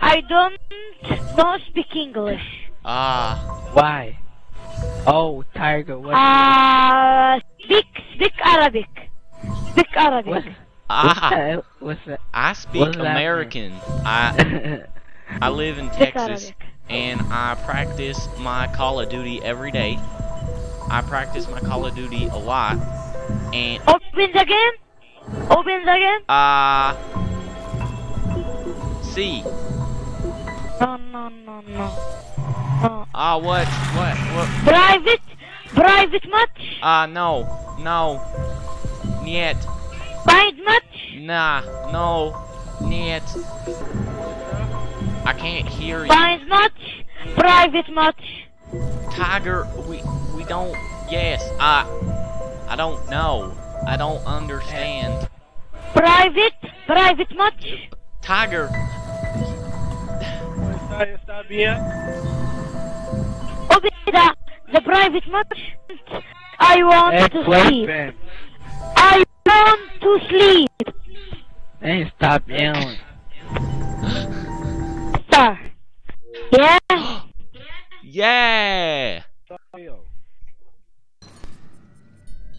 I don't know speak English. Why? Oh, Tiger, what? Speak Arabic. Speak Arabic. What's that? I speak American. I live in Texas, and I practice my Call of Duty every day. I practice my Call of Duty a lot, and Open the game. Open the game. C. No. What? Private match. No. Niet. Find match. Nah, no. Niet. I can't hear you. Find match. Private match. Tiger, we don't. Yes, I don't know. I don't understand. Private match. Tiger. Open the private match. I want to sleep. I want to sleep. Hey, stop yelling. Sir. Yeah. Yeah.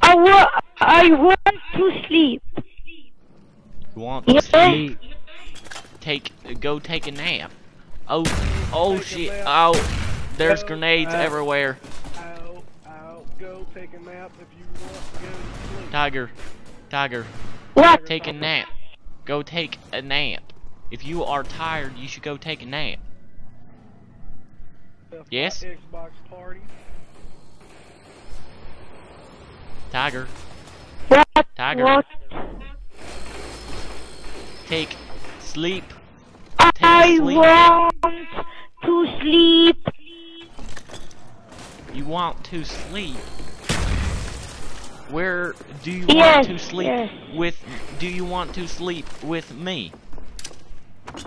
I want to sleep. You want to sleep? Go take a nap. Oh shit. Oh, there's grenades everywhere. Go take a nap if you want to go to sleep. Tiger. What? Take a nap. Go take a nap. If you are tired, you should go take a nap. Yes? Xbox party. Tiger. What? Tiger. What? Take sleep. I want to sleep. You want to sleep? Where do you want to sleep with? Do you want to sleep with me?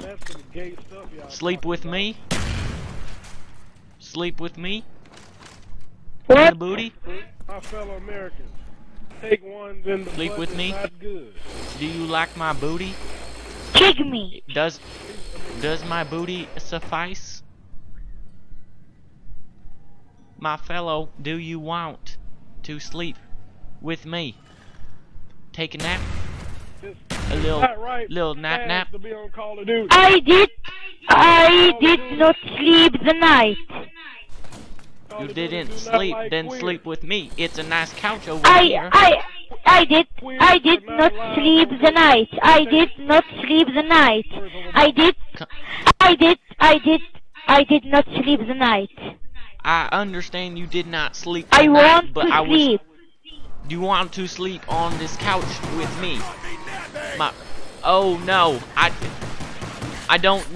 That's some gay stuff, y'all. Sleep with me? Sleep with me? What? In the booty? My fellow Americans, take one, then the Sleep with me? not good. Do you like my booty? Kick me. Does my booty suffice? My fellow, do you want to sleep with me? Take a nap? A little nap. To be on Call of Duty. I did not sleep the night. You didn't sleep, then sleep with me. It's a nice couch over here. I did not sleep the night. I did not sleep the night. I did not sleep the night. I understand you did not sleep I tonight, want but to sleep. Do you want to sleep on this couch with me? Oh no, I don't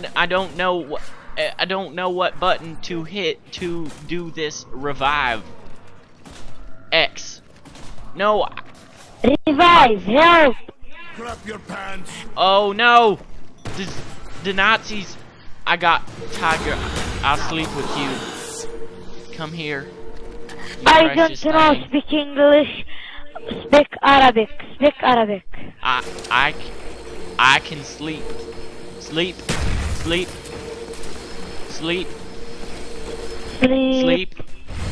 know what button to hit to do this revive. X. No. Revive, help. Grab your pants. Oh no. The Nazis. I got Tiger. I'll sleep with you. Come here. I don't know speak English. Speak Arabic. Speak Arabic. I can sleep. Sleep.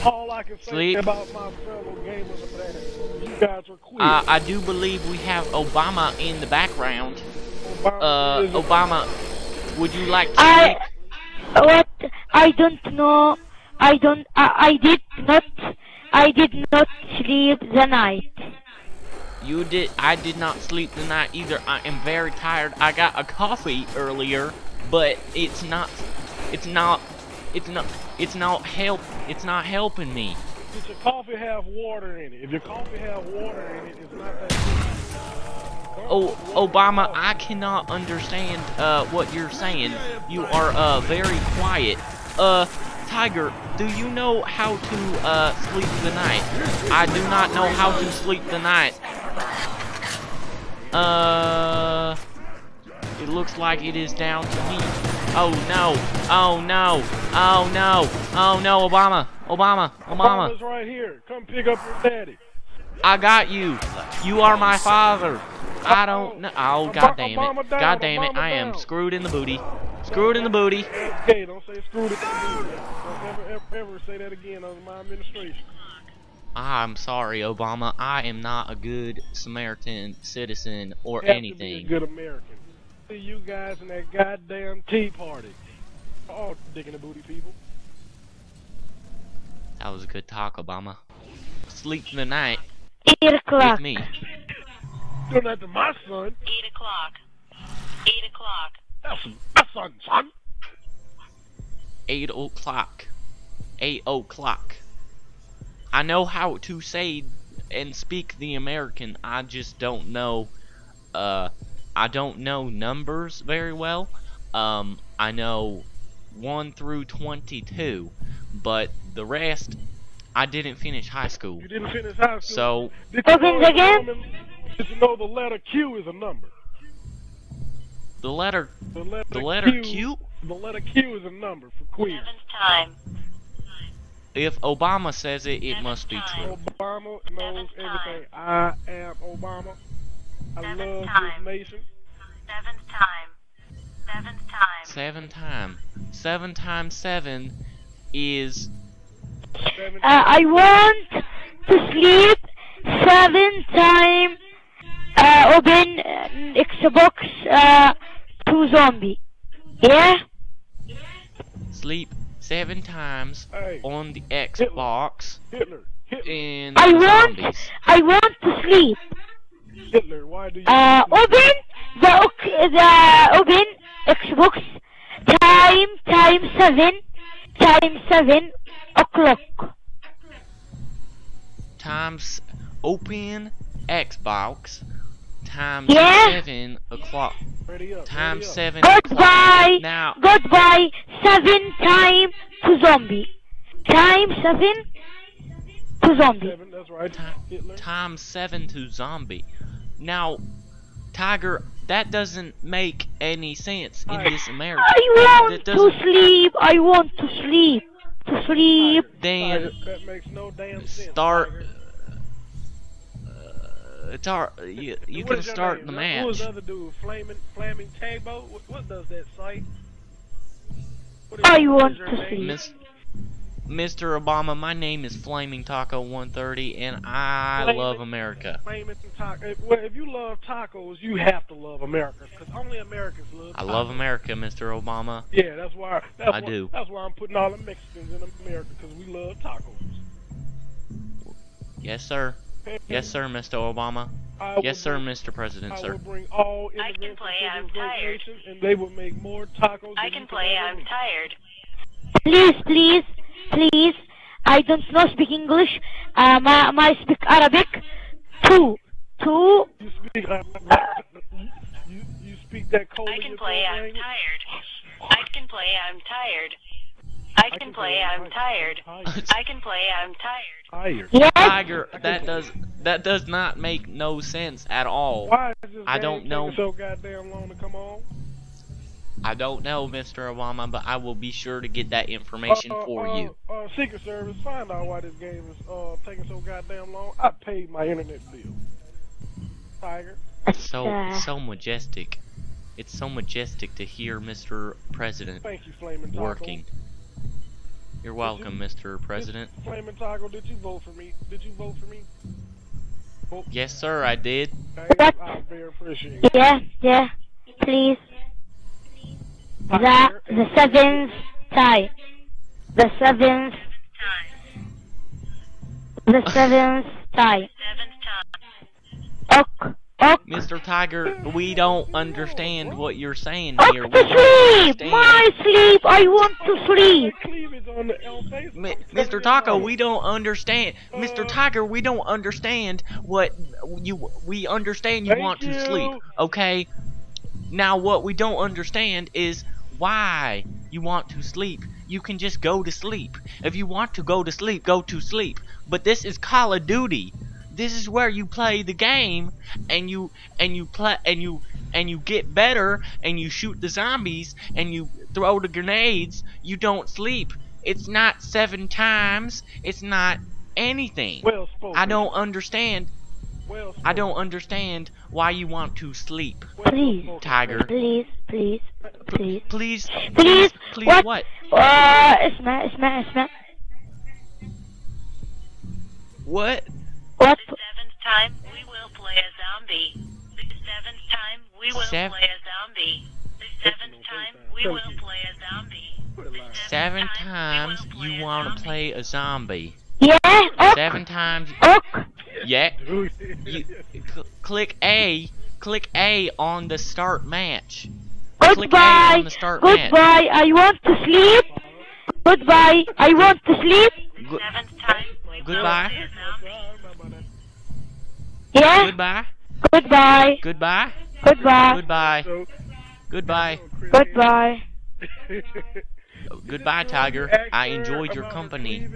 All I can say about my fellow gamers is that you guys are queer. I do believe we have Obama in the background. Obama, would you like to sleep? What? I don't know. I did not sleep the night. You did. I did not sleep the night either. I am very tired. I got a coffee earlier, but it's not helping me. Does your coffee have water in it? If your coffee have water in it, it's not that good. Oh, Obama, I cannot understand what you're saying. You are very quiet. Tiger, do you know how to sleep the night? I do not know how to sleep the night. It looks like it is down to me. Oh no! Oh no! Oh no! Oh no! Obama! Obama's right here. Come pick up your daddy. I got you. You are my father. I don't know. Oh, god damn it. God damn it. I am screwed in the booty. Screwed in the booty. Okay, don't say screwed in the booty. Don't ever say that again under my administration. I'm sorry, Obama. I am not a good Samaritan citizen or You have anything. to be a good American. See you guys in that goddamn Tea Party. All dick in the booty, people. That was a good talk, Obama. Sleep tonight 8 o'clock. with me. Doing that to my son. 8 o'clock. 8 o'clock. That's my son. 8 o'clock. 8 o'clock. I know how to say and speak the American. I just don't know. I don't know numbers very well. I know 1 through 22, but the rest, I didn't finish high school. You didn't finish high school. So, Did you know, Again? did you know the letter Q is a number? the letter The letter Q? The letter Q is a number for queer. 7th time. If Obama says it, it must be true. Obama knows everything. I am Obama. I love time. this nation. 7th time. 7th time. 7 times. 7 times 7 is... I want to sleep 7 times. Open Xbox to zombie. Yeah? sleep 7 times Hey, on the Xbox Hitler. in I zombies. want to sleep. Hitler, why do you... Open the open Xbox time 7 o'clock. Times open Xbox times Yeah? 7 o'clock. Ready up. Times ready 7 up. Goodbye. Now, Goodbye. 7 time to zombie. Time 7 to zombie. 7, that's right. Hitler. times 7 to zombie. Now, Tiger, that doesn't make any sense in this America. I want That to doesn't- sleep. I want to sleep. To sleep. Then That makes no damn sense. start. Tiger. You What can is your start name? the Who match. was the other dude? Flaming Tagboat? What does that site? I want your to name? sleep. Mr. Obama, my name is Flaming Taco 130, and I Flaming- love America. Flaming Taco. Well, if you love tacos, you have to love America, because only Americans love tacos. I love America, Mr. Obama. Yeah, that's why. I do. That's why I'm putting all the Mexicans in America, because we love tacos. Yes, sir. Yes, sir, Mr. Obama. I Yes, would sir, bring- Mr. President, I sir. would bring all I can immigrants play, into I'm this great tired. nation, and they would make more tacos. I than can you play, ever I'm eat. tired. Please. I don't know speak English. My speak Arabic. Two. You speak. You speak that cold. I can play, I'm tired. I can play, I'm tired. I can play, I'm tired. I can play, I'm tired. Tired. Yes. Tiger, that does not make no sense at all. Why is this I game don't know. taking so goddamn long to come on? I don't know, Mr. Obama, but I will be sure to get that information for you. Secret Service, find out why this game is taking so goddamn long. I paid my internet bill. Tiger. So majestic. It's so majestic to hear Mr. President Thank you, Flaming Taco. working. You're welcome, Mr. President. Flaming Taco, did you vote for me? Did you vote for me? Yes, sir, I did. Thanks, I very appreciate it. Yeah. Please. The 7th time. The 7th. The 7th time. 7th time. Ok. Mr. Tiger, we don't understand what you're saying Ok here. to We don't sleep. understand. My sleep. I want to sleep. Cleavage on the L face. Mr. Taco, we don't understand. Mr. Tiger, we don't understand what we understand you Thank want you. to sleep, okay? Now what we don't understand is why you want to sleep. You can just go to sleep. If you want to go to sleep, go to sleep. But this is Call of Duty. This is where you play the game and you get better and you shoot the zombies and you throw the grenades. You don't sleep. It's not 7 times. It's not anything. Well spoken. I don't understand. Well, I don't understand why you want to sleep, Please. Tiger. Please. Please. Please. Please. Please. Please what? اسمع. What? What? The seventh time we will play a zombie. The seventh time we will play a zombie. The seventh time we will play a zombie. The 7 times you want to play a zombie. Yeah. Ok. 7 times. Ok. Yeah. Click A. Click A on the start match. Click A Goodbye. on the start match. Goodbye. I want to sleep. Goodbye. I want to sleep. seventh time we will Goodbye. play a zombie. Yeah. Goodbye. Goodbye. Goodbye. Goodbye. Goodbye. Goodbye. Goodbye. Goodbye, Tiger. I enjoyed your company.